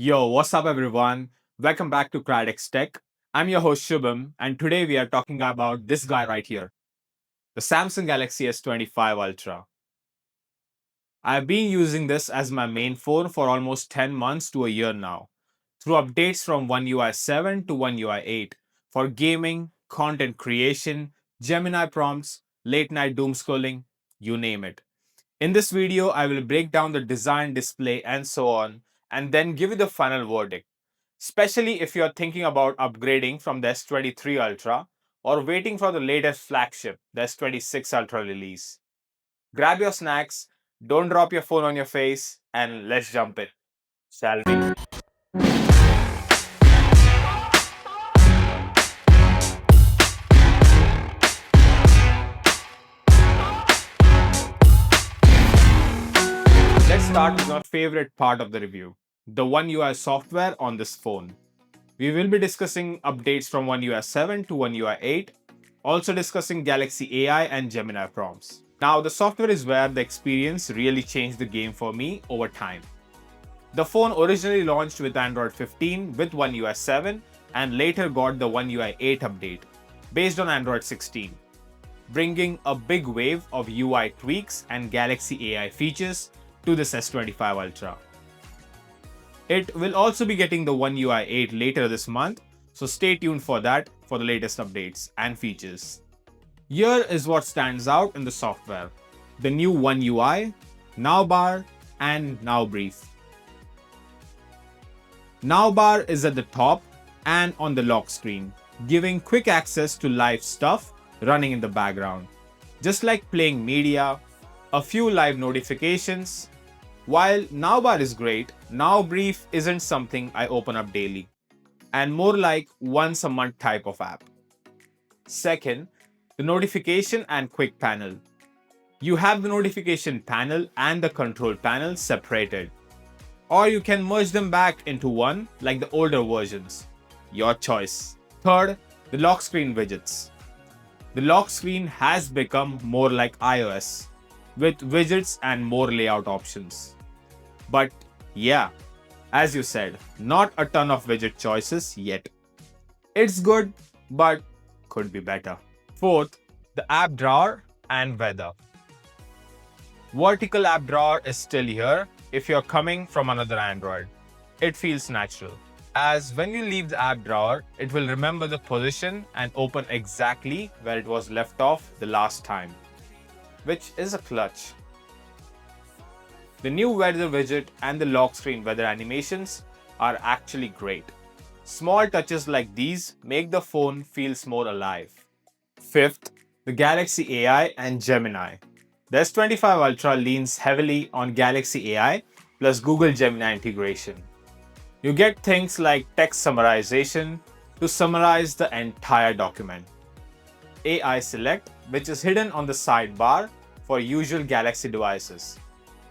Yo, what's up, everyone? Welcome back to Cradix Tech. I'm your host Shubham, and today we are talking about this guy right here, the Samsung Galaxy S25 Ultra. I've been using this as my main phone for almost 10 months to a year now, through updates from One UI 7 to One UI 8 for gaming, content creation, Gemini prompts, late night doom scrolling, you name it. In this video, I will break down the design, display, and so on, and then give you the final verdict, especially if you're thinking about upgrading from the S23 Ultra or waiting for the latest flagship, the S26 Ultra release. Grab your snacks, don't drop your phone on your face, and let's jump in, shall we? Let's start with our favorite part of the review, the One UI software on this phone. We will be discussing updates from One UI 7 to One UI 8, also discussing Galaxy AI and Gemini prompts. Now, the software is where the experience really changed the game for me over time. The phone originally launched with Android 15 with One UI 7 and later got the One UI 8 update based on Android 16, bringing a big wave of UI tweaks and Galaxy AI features to this S25 Ultra. It will also be getting the One UI 8 later this month, so stay tuned for that for the latest updates and features. Here is what stands out in the software: the new One UI, Now Bar, and Now Brief. Now Bar is at the top and on the lock screen, giving quick access to live stuff running in the background. Just like playing media, a few live notifications. While Now Bar is great, Now Brief isn't something I open up daily, and more like once a month type of app. Second, the notification and quick panel. You have the notification panel and the control panel separated, or you can merge them back into one like the older versions. Your choice. Third, the lock screen widgets. The lock screen has become more like iOS, with widgets and more layout options. But yeah, as you said, not a ton of widget choices yet. It's good, but could be better. Fourth, the app drawer and weather. Vertical app drawer is still here if you're coming from another Android. It feels natural, as when you leave the app drawer, it will remember the position and open exactly where it was left off the last time, which is a clutch. The new weather widget and the lock screen weather animations are actually great. Small touches like these make the phone feels more alive. Fifth, the Galaxy AI and Gemini. The S25 Ultra leans heavily on Galaxy AI plus Google Gemini integration. You get things like text summarization to summarize the entire document. AI Select, which is hidden on the sidebar for usual Galaxy devices.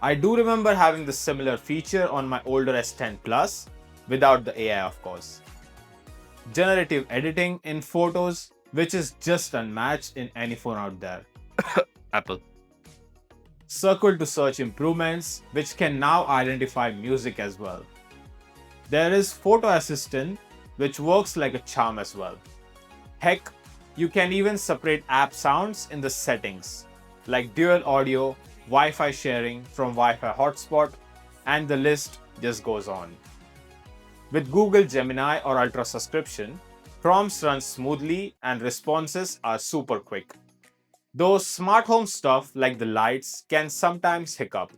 I do remember having this similar feature on my older S10 Plus, without the AI of course. Generative editing in photos, which is just unmatched in any phone out there. Apple. Circle to search improvements, which can now identify music as well. There is Photo Assistant, which works like a charm as well. Heck, you can even separate app sounds in the settings, like dual audio, Wi-Fi sharing from Wi-Fi hotspot, and the list just goes on. With Google Gemini or Ultra subscription, prompts run smoothly and responses are super quick. Though smart home stuff like the lights can sometimes hiccup.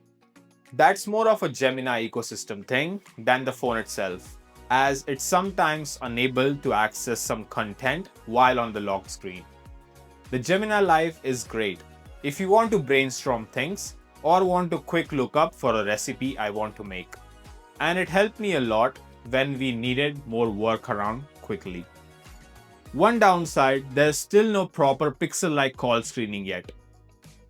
That's more of a Gemini ecosystem thing than the phone itself, as it's sometimes unable to access some content while on the lock screen. The Gemini Live is great if you want to brainstorm things or want to quick look up for a recipe I want to make. And it helped me a lot when we needed more workaround quickly. One downside, there's still no proper pixel-like call screening yet.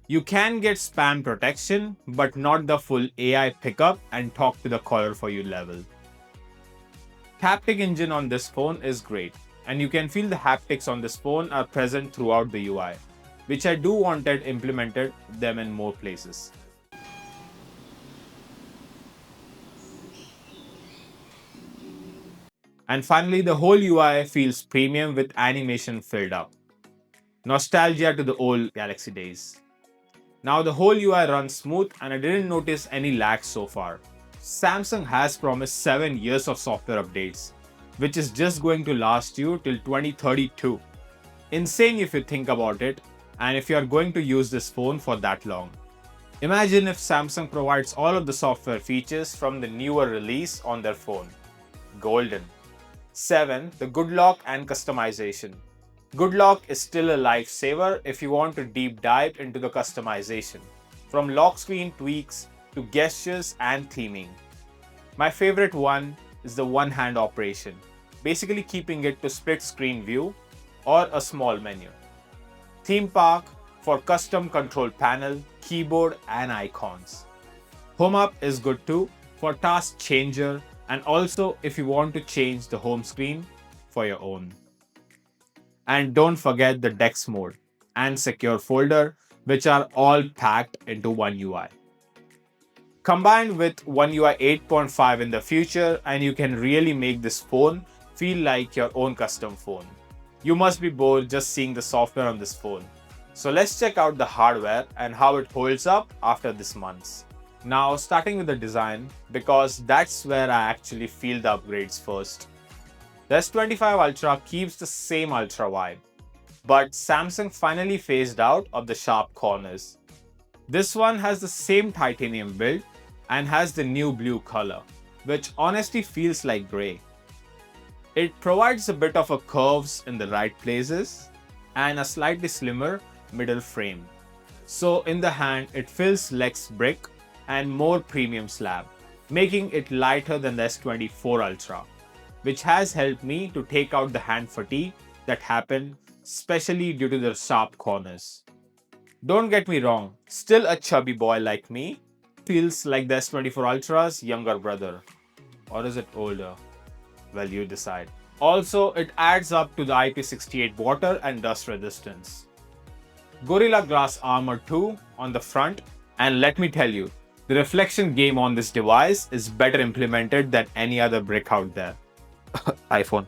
You can get spam protection, but not the full AI pickup and talk to the caller for you level. Haptic engine on this phone is great, and you can feel the haptics on this phone are present throughout the UI, which I do wanted implemented them in more places. And finally, the whole UI feels premium with animation filled up. Nostalgia to the old Galaxy days. Now the whole UI runs smooth and I didn't notice any lag so far. Samsung has promised 7 years of software updates, which is just going to last you till 2032. Insane if you think about it, and if you are going to use this phone for that long. Imagine if Samsung provides all of the software features from the newer release on their phone. Golden. 7. The good lock and customization. Good lock is still a lifesaver if you want to deep dive into the customization, from lock screen tweaks to gestures and theming. My favorite one is the one-hand operation, basically keeping it to split screen view or a small menu. Theme Park for custom control panel, keyboard and icons. Home Up is good too for task changer and also if you want to change the home screen for your own. And don't forget the Dex mode and secure folder, which are all packed into one UI. Combined with One UI 8.5 in the future, and you can really make this phone feel like your own custom phone. You must be bored just seeing the software on this phone. So let's check out the hardware and how it holds up after this months. Now starting with the design, because that's where I actually feel the upgrades first. The S25 Ultra keeps the same Ultra vibe, but Samsung finally phased out of the sharp corners. This one has the same titanium build and has the new blue color, which honestly feels like grey. It provides a bit of a curves in the right places and a slightly slimmer middle frame. So in the hand, it feels less brick and more premium slab, making it lighter than the S24 Ultra, which has helped me to take out the hand fatigue that happened, especially due to the sharp corners. Don't get me wrong, still a chubby boy like me feels like the S24 Ultra's younger brother. Or is it older? Well, you decide. Also, it adds up to the IP68 water and dust resistance. Gorilla Glass Armor 2 on the front, and let me tell you, the reflection game on this device is better implemented than any other brick out there. iPhone.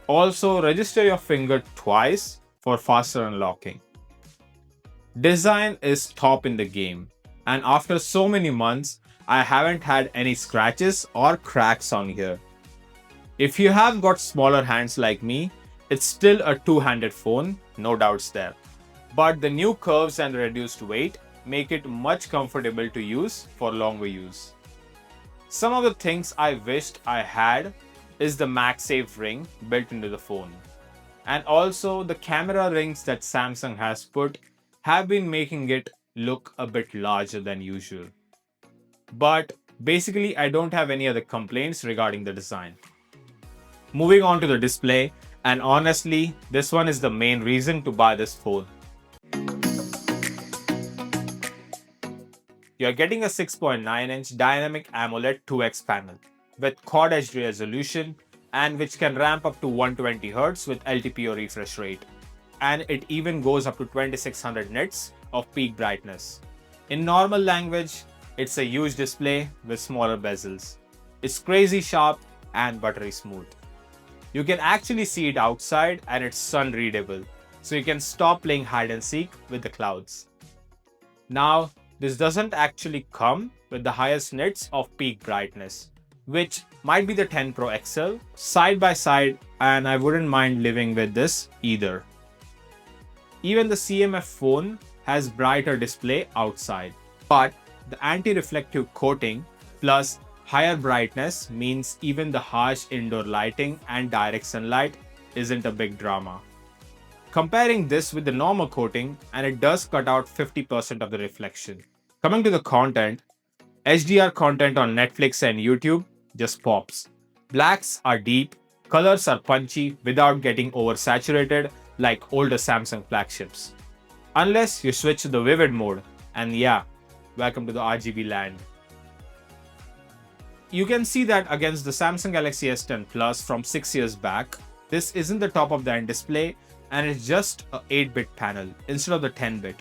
Also, register your finger twice for faster unlocking. Design is top in the game, and after so many months, I haven't had any scratches or cracks on here. If you have got smaller hands like me, it's still a two-handed phone, no doubts there. But the new curves and reduced weight make it much comfortable to use for longer use. Some of the things I wished I had is the MagSafe ring built into the phone. And also the camera rings that Samsung has put have been making it look a bit larger than usual. But basically I don't have any other complaints regarding the design. Moving on to the display, and honestly, this one is the main reason to buy this phone. You're getting a 6.9-inch dynamic AMOLED 2x panel with Quad HD resolution and which can ramp up to 120Hz with LTPO refresh rate. And it even goes up to 2600 nits of peak brightness. In normal language, it's a huge display with smaller bezels. It's crazy sharp and buttery smooth. You can actually see it outside and it's sun readable, so you can stop playing hide and seek with the clouds. Now, this doesn't actually come with the highest nits of peak brightness, which might be the 10 Pro XL side by side, and I wouldn't mind living with this either. Even the CMF phone has brighter display outside, but the anti-reflective coating plus higher brightness means even the harsh indoor lighting and direct sunlight isn't a big drama. Comparing this with the normal coating, and it does cut out 50% of the reflection. Coming to the content, HDR content on Netflix and YouTube just pops. Blacks are deep, colors are punchy without getting oversaturated like older Samsung flagships. Unless you switch to the vivid mode, and yeah, welcome to the RGB land. You can see that against the Samsung Galaxy S10 Plus from 6 years back, this isn't the top of the end display and it's just a 8-bit panel instead of the 10-bit.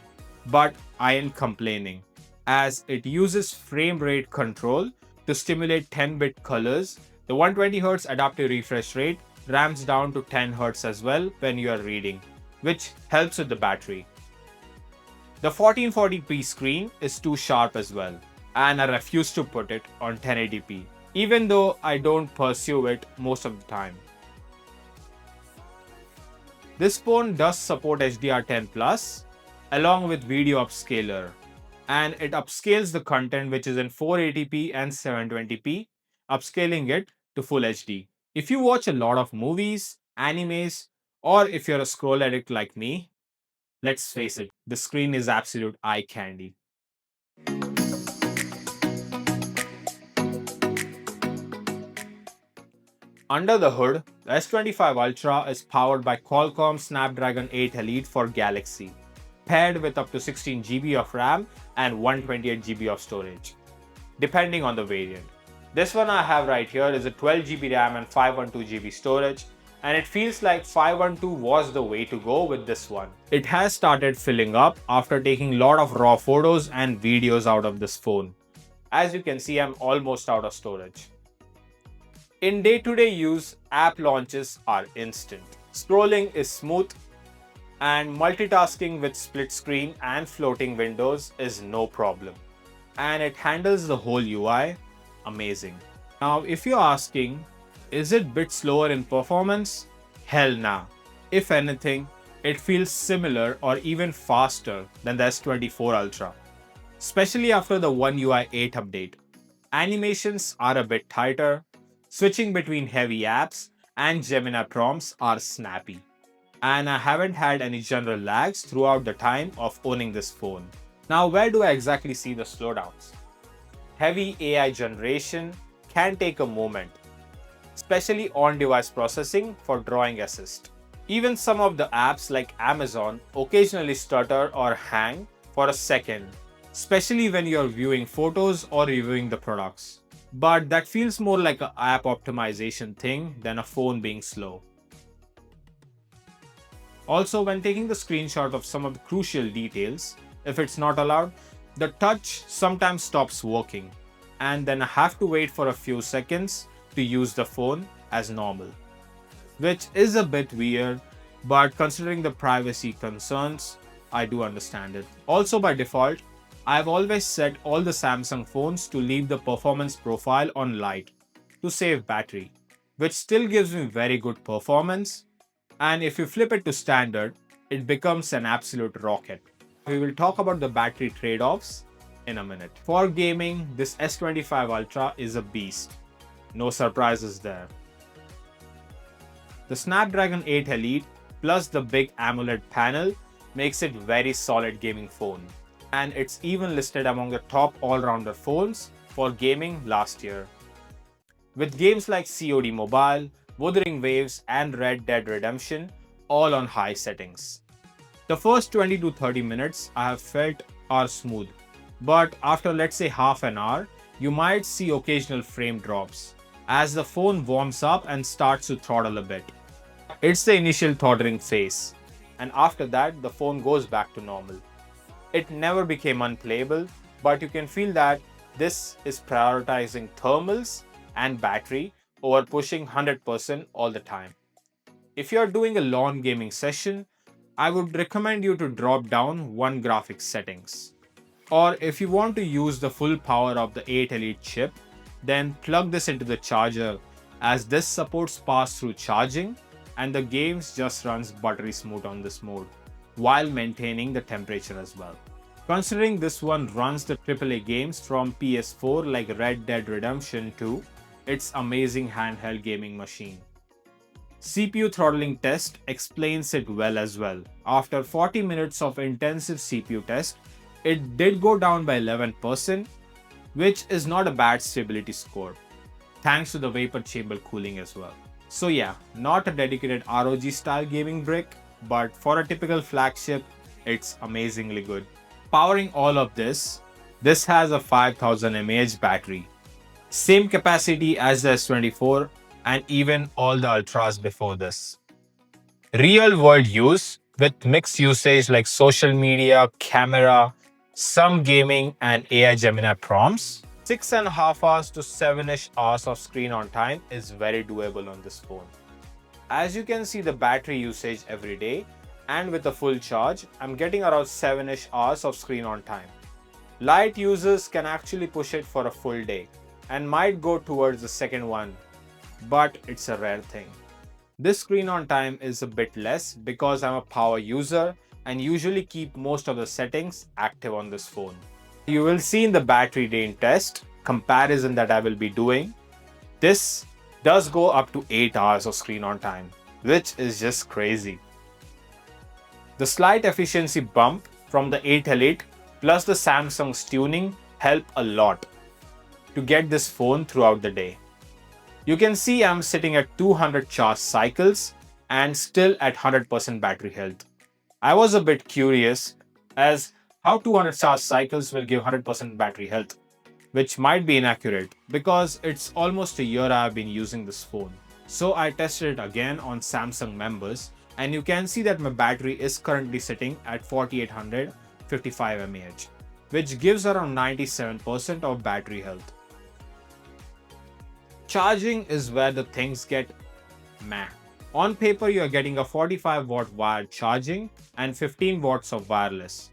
But I ain't complaining, as it uses frame rate control to stimulate 10-bit colors The 120Hz adaptive refresh rate ramps down to 10Hz as well when you are reading, which helps with the battery. The 1440p screen is too sharp as well, and I refuse to put it on 1080p, even though I don't pursue it most of the time. This phone does support HDR10 Plus along with video upscaler, and it upscales the content which is in 480p and 720p, upscaling it to full HD. If you watch a lot of movies, animes, or if you're a scroll addict like me, let's face it, the screen is absolute eye candy. Under the hood, the S25 Ultra is powered by Qualcomm Snapdragon 8 Elite for Galaxy, paired with up to 16 GB of RAM and 128 GB of storage, depending on the variant. This one I have right here is a 12 GB RAM and 512 GB storage, and it feels like 512 was the way to go with this one. It has started filling up after taking a lot of raw photos and videos out of this phone. As you can see, I'm almost out of storage. In day-to-day use, app launches are instant. Scrolling is smooth, and multitasking with split screen and floating windows is no problem. And it handles the whole UI amazing. Now, if you're asking, is it a bit slower in performance? Hell nah. If anything, it feels similar or even faster than the S24 Ultra, especially after the One UI 8 update. Animations are a bit tighter, switching between heavy apps and Gemini prompts are snappy. And I haven't had any general lags throughout the time of owning this phone. Now, where do I exactly see the slowdowns? Heavy AI generation can take a moment, especially on-device processing for drawing assist. Even some of the apps like Amazon occasionally stutter or hang for a second, especially when you're viewing photos or reviewing the products. But that feels more like an app optimization thing than a phone being slow. Also, when taking the screenshot of some of the crucial details, if it's not allowed, the touch sometimes stops working, and then I have to wait for a few seconds to use the phone as normal, which is a bit weird, but considering the privacy concerns, I do understand it. Also, by default, I've always set all the Samsung phones to leave the performance profile on light to save battery, which still gives me very good performance. And if you flip it to standard, it becomes an absolute rocket. We will talk about the battery trade-offs in a minute. For gaming, this S25 Ultra is a beast. No surprises there. The Snapdragon 8 Elite plus the big AMOLED panel makes it very solid gaming phone. And it's even listed among the top all-rounder phones for gaming last year. With games like COD Mobile, Wuthering Waves and Red Dead Redemption all on high settings. The first 20 to 30 minutes I have felt are smooth, but after let's say half an hour, you might see occasional frame drops as the phone warms up and starts to throttle a bit. It's the initial throttling phase, and after that the phone goes back to normal. It never became unplayable, but you can feel that this is prioritizing thermals and battery over pushing 100% all the time. If you are doing a long gaming session, I would recommend you to drop down one graphics settings. Or if you want to use the full power of the 8 Elite chip, then plug this into the charger, as this supports pass-through charging and the games just runs buttery smooth on this mode, while maintaining the temperature as well. Considering this one runs the AAA games from PS4 like Red Dead Redemption 2, it's amazing handheld gaming machine. CPU throttling test explains it well as well. After 40 minutes of intensive CPU test, it did go down by 11%, which is not a bad stability score, thanks to the vapor chamber cooling as well. So yeah, not a dedicated ROG style gaming brick, but for a typical flagship, it's amazingly good. Powering all of this, this has a 5000 mAh battery, same capacity as the S24 and even all the Ultras before this. Real world use with mixed usage like social media, camera, some gaming and AI Gemini prompts, 6.5 hours to 7-ish hours of screen on time is very doable on this phone. As you can see the battery usage every day, and with a full charge, I'm getting around 7-ish hours of screen on time. Light users can actually push it for a full day and might go towards the second one, but it's a rare thing. This screen on time is a bit less because I'm a power user and usually keep most of the settings active on this phone. You will see in the battery drain test comparison that I will be doing, this does go up to 8 hours of screen on time, which is just crazy. The slight efficiency bump from the 8 Elite plus the Samsung's tuning help a lot to get this phone throughout the day. You can see I'm sitting at 200 charge cycles and still at 100% battery health. I was a bit curious as how 200 charge cycles will give 100% battery health, which might be inaccurate because it's almost a year I've been using this phone. So I tested it again on Samsung members and you can see that my battery is currently sitting at 4855 mAh, which gives around 97% of battery health. Charging is where the things get meh. On paper, you are getting a 45-watt wired charging and 15 watts of wireless.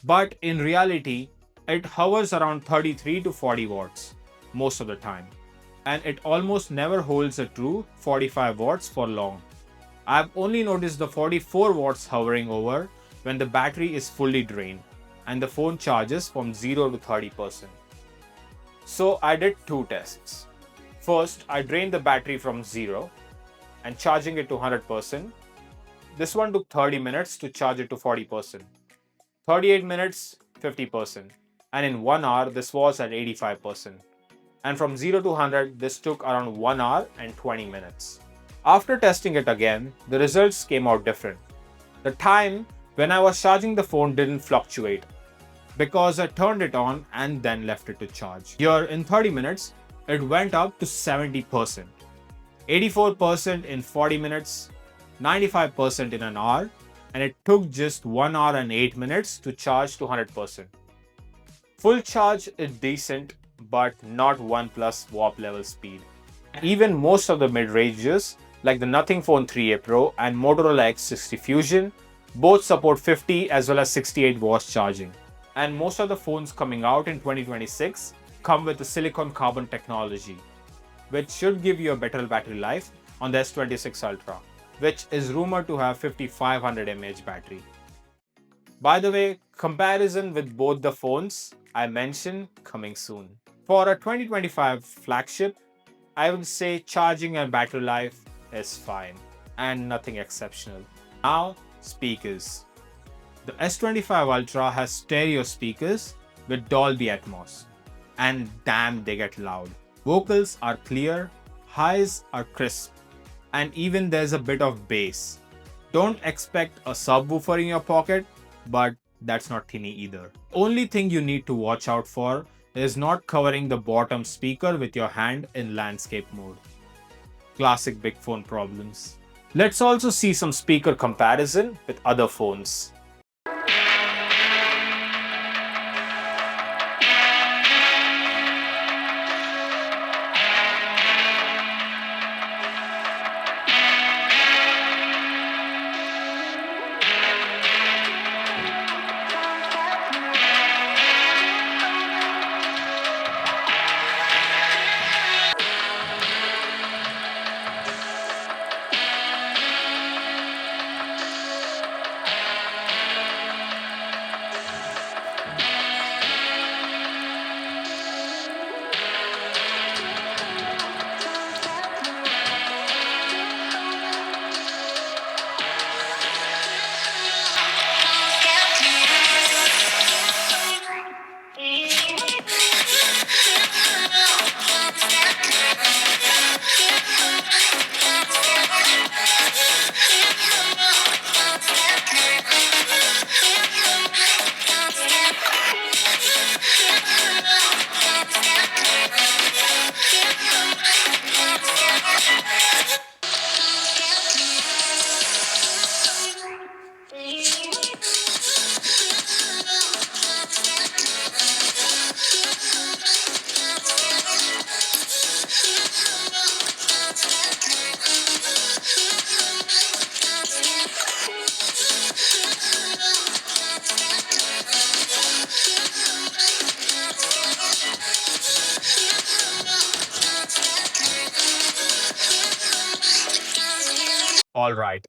But in reality, it hovers around 33 to 40 watts most of the time. And it almost never holds a true 45 watts for long. I've only noticed the 44 watts hovering over when the battery is fully drained and the phone charges from 0 to 30%. So I did two tests. First, I drained the battery from 0 and charging it to 100%. This one took 30 minutes to charge it to 40%. 38 minutes, 50%. And in 1 hour, this was at 85%. And from 0 to 100, this took around 1 hour and 20 minutes. After testing it again, the results came out different. The time when I was charging the phone didn't fluctuate because I turned it on and then left it to charge. Here in 30 minutes, it went up to 70%, 84% in 40 minutes, 95% in an hour, and it took just 1 hour and 8 minutes to charge to 100%. Full charge is decent, but not OnePlus warp level speed. Even most of the mid-ranges like the Nothing Phone 3a Pro and Motorola X60 Fusion both support 50 as well as 68 watts charging. And most of the phones coming out in 2026 come with the silicon carbon technology, which should give you a better battery life on the S26 Ultra, which is rumored to have 5500 mAh battery. By the way, comparison with both the phones I mentioned coming soon. For a 2025 flagship, I would say charging and battery life is fine and nothing exceptional. Now, speakers. The S25 Ultra has stereo speakers with Dolby Atmos. And damn, they get loud. Vocals are clear, highs are crisp, and even there's a bit of bass. Don't expect a subwoofer in your pocket, but that's not tinny either. Only thing you need to watch out for is not covering the bottom speaker with your hand in landscape mode. Classic big phone problems. Let's also see some speaker comparison with other phones. Alright,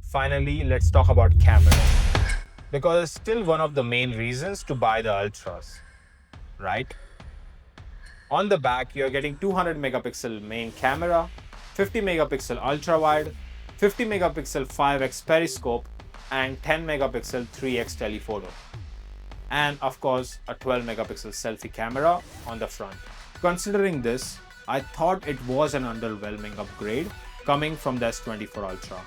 finally let's talk about camera. Because it's still one of the main reasons to buy the Ultras, right? On the back, you're getting 200 megapixel main camera, 50 megapixel ultra wide, 50 megapixel 5x periscope, and 10 megapixel 3x telephoto. And of course, a 12 megapixel selfie camera on the front. Considering this, I thought it was an underwhelming upgrade coming from the S24 Ultra.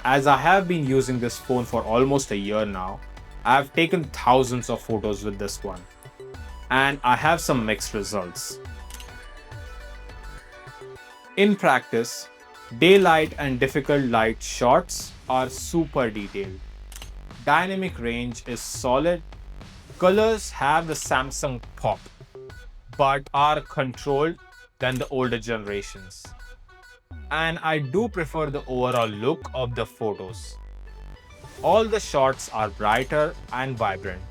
As I have been using this phone for almost a year now, I have taken thousands of photos with this one, and I have some mixed results. In practice, daylight and difficult light shots are super detailed. Dynamic range is solid. Colors have the Samsung pop, but are controlled than the older generations. And I do prefer the overall look of the photos. All the shots are brighter and vibrant,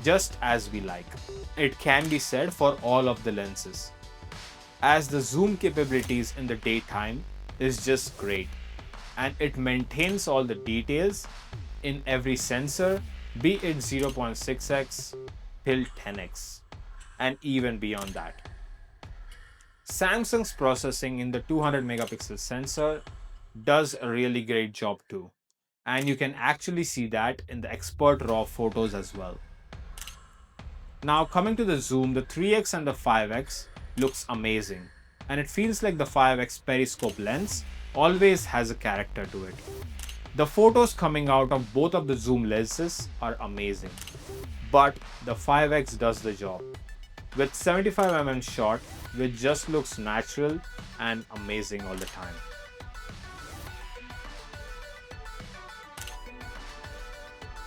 just as we like. It can be said for all of the lenses, as the zoom capabilities in the daytime is just great, and it maintains all the details in every sensor, be it 0.6x till 10x, and even beyond that. Samsung's processing in the 200 megapixel sensor does a really great job too, and you can actually see that in the expert raw photos as well. Now coming to the zoom, the 3x and the 5x looks amazing, and it feels like the 5x periscope lens always has a character to it. The photos coming out of both of the zoom lenses are amazing, but the 5x does the job with 75mm shot, which just looks natural and amazing all the time.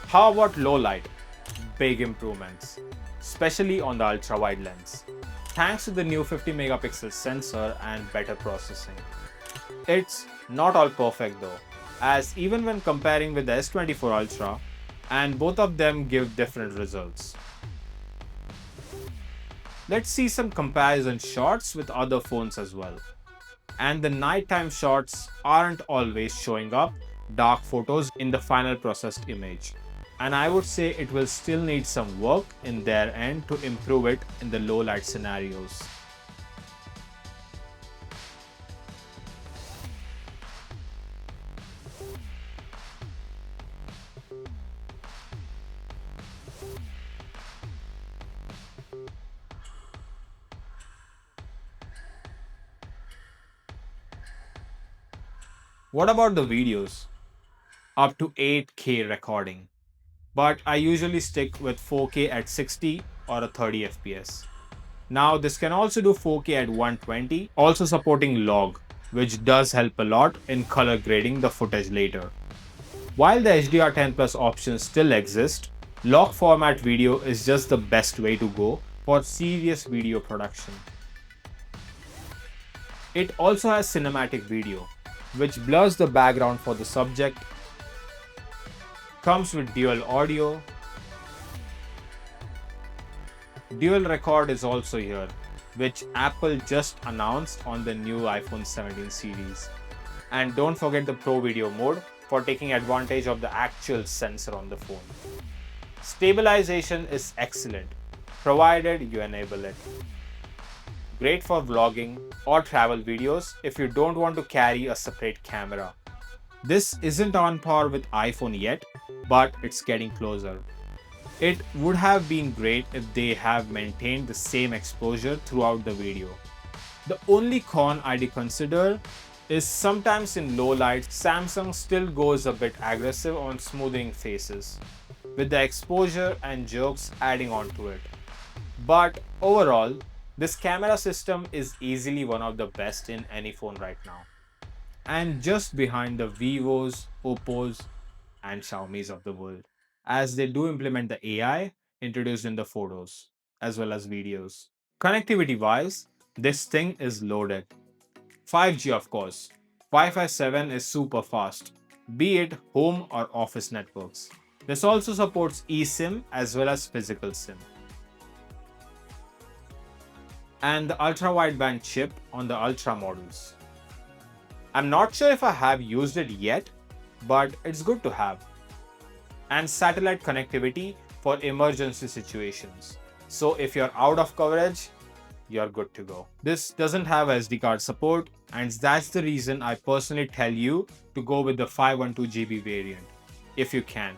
How about low light? Big improvements, especially on the ultra wide lens, thanks to the new 50 megapixel sensor and better processing. It's not all perfect though, as even when comparing with the S24 Ultra, and both of them give different results. Let's see some comparison shots with other phones as well. And the nighttime shots aren't always showing up dark photos in the final processed image. And I would say it will still need some work in their end to improve it in the low light scenarios. What about the videos? Up to 8K recording, but I usually stick with 4K at 60 or a 30 FPS. Now this can also do 4K at 120, also supporting log, which does help a lot in color grading the footage later. While the HDR10 Plus options still exist, log format video is just the best way to go for serious video production. It also has cinematic video, which blurs the background for the subject, comes with dual audio. Dual record is also here, which Apple just announced on the new iPhone 17 series. And don't forget the Pro Video mode for taking advantage of the actual sensor on the phone. Stabilization is excellent, provided you enable it. Great for vlogging or travel videos if you don't want to carry a separate camera. This isn't on par with iPhone yet, but it's getting closer. It would have been great if they have maintained the same exposure throughout the video. The only con I'd consider is sometimes in low light, Samsung still goes a bit aggressive on smoothing faces, with the exposure and jerks adding on to it. But overall, this camera system is easily one of the best in any phone right now, and just behind the Vivos, Oppos, and Xiaomi's of the world, as they do implement the AI introduced in the photos as well as videos. Connectivity wise, this thing is loaded. 5G of course. Wi-Fi 7 is super fast, be it home or office networks. This also supports eSIM as well as physical SIM. And the ultra wideband chip on the Ultra models. I'm not sure if I have used it yet, but it's good to have. And satellite connectivity for emergency situations. So if you're out of coverage, you're good to go. This doesn't have SD card support, and that's the reason I personally tell you to go with the 512 GB variant if you can.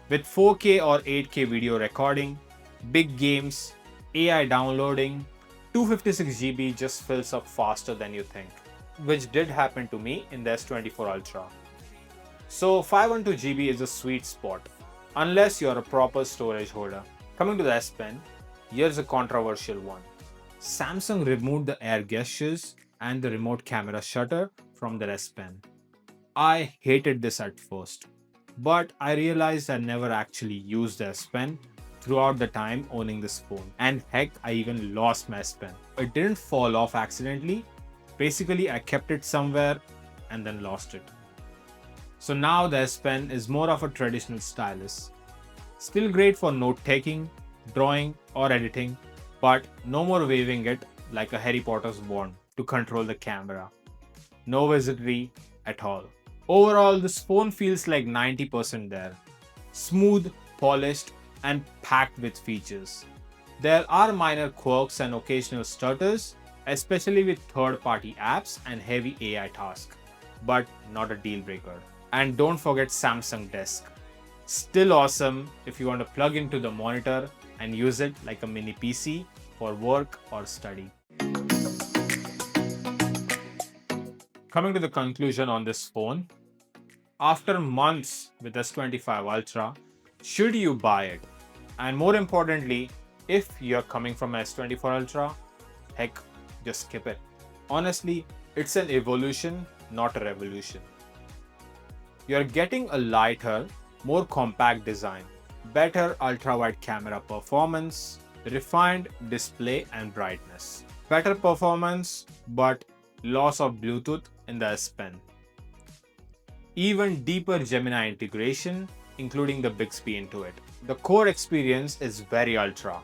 With 4K or 8K video recording, big games, AI downloading, 256 GB just fills up faster than you think, which did happen to me in the S24 Ultra. So 512 GB is a sweet spot, unless you're a proper storage holder. Coming to the S Pen, here's a controversial one. Samsung removed the air gestures and the remote camera shutter from their S Pen. I hated this at first, but I realized I never actually used the S Pen throughout the time owning this phone. And heck, I even lost my S Pen. It didn't fall off accidentally. Basically, I kept it somewhere and then lost it. So now the S Pen is more of a traditional stylus. Still great for note taking, drawing, or editing, but no more waving it like a Harry Potter's wand to control the camera. No wizardry at all. Overall, this phone feels like 90% there. Smooth, polished, and packed with features. There are minor quirks and occasional stutters, especially with third-party apps and heavy AI tasks, but not a deal breaker. And don't forget Samsung Desk. Still awesome if you want to plug into the monitor and use it like a mini PC for work or study. Coming to the conclusion on this phone, after months with S25 Ultra, should you buy it? And more importantly, if you're coming from S24 Ultra, heck, just skip it. Honestly, it's an evolution, not a revolution. You're getting a lighter, more compact design, better ultra-wide camera performance, refined display and brightness. Better performance, but loss of Bluetooth in the S Pen. Even deeper Gemini integration, including the Bixby into it. The core experience is very ultra.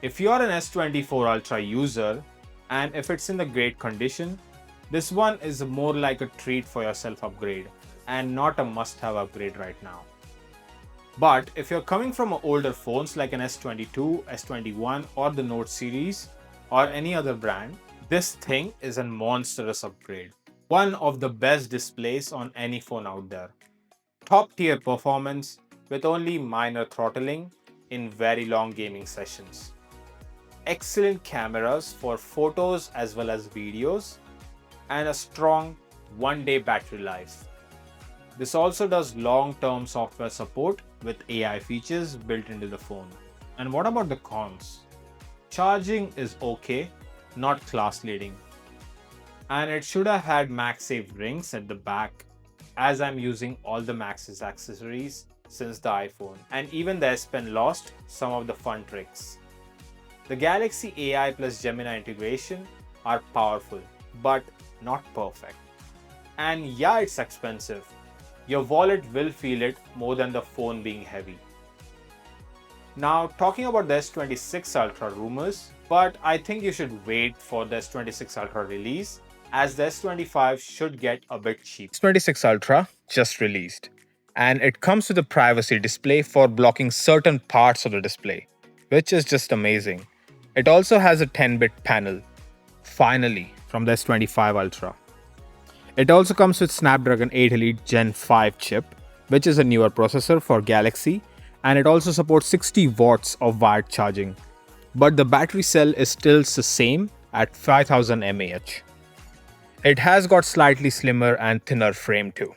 If you're an S24 Ultra user, and if it's in the great condition, this one is more like a treat for yourself upgrade and not a must-have upgrade right now. But if you're coming from older phones like an S22, S21 or the Note series or any other brand, this thing is a monstrous upgrade. One of the best displays on any phone out there. Top tier performance with only minor throttling in very long gaming sessions. Excellent cameras for photos as well as videos, and a strong 1-day battery life. This also does long-term software support with AI features built into the phone. And what about the cons? Charging is okay, not class leading. And it should have had MagSafe rings at the back, as I'm using all the Max's accessories since the iPhone. And even the S Pen lost some of the fun tricks. The Galaxy AI plus Gemini integration are powerful, but not perfect. And yeah, it's expensive. Your wallet will feel it more than the phone being heavy. Now, talking about the S26 Ultra rumors, but I think you should wait for the S26 Ultra release, as the S25 should get a bit cheap. S26 Ultra just released, and it comes with a privacy display for blocking certain parts of the display, which is just amazing. It also has a 10-bit panel, finally, from the S25 Ultra. It also comes with Snapdragon 8 Elite Gen 5 chip, which is a newer processor for Galaxy, and it also supports 60 watts of wired charging. But the battery cell is still the same at 5000 mAh. It has got slightly slimmer and thinner frame too.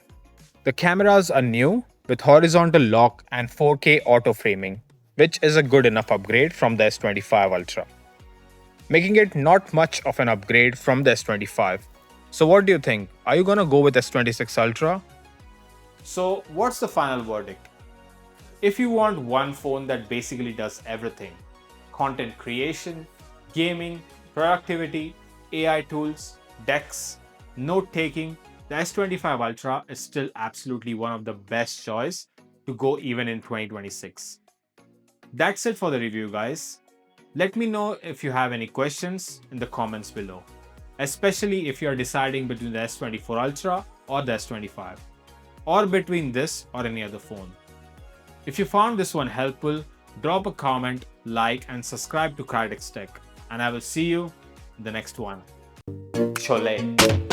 The cameras are new with horizontal lock and 4K auto framing, which is a good enough upgrade from the S25 Ultra, making it not much of an upgrade from the S25. So what do you think? Are you gonna go with S26 Ultra? So what's the final verdict? If you want one phone that basically does everything, content creation, gaming, productivity, AI tools, decks, note-taking, the S25 Ultra is still absolutely one of the best choice to go even in 2026. That's it for the review, guys. Let me know if you have any questions in the comments below. especially if you're deciding between the S24 Ultra or the S25, or between this or any other phone. If you found this one helpful, drop a comment, like and subscribe to Crytex Tech, and I will see you in the next one. Chole.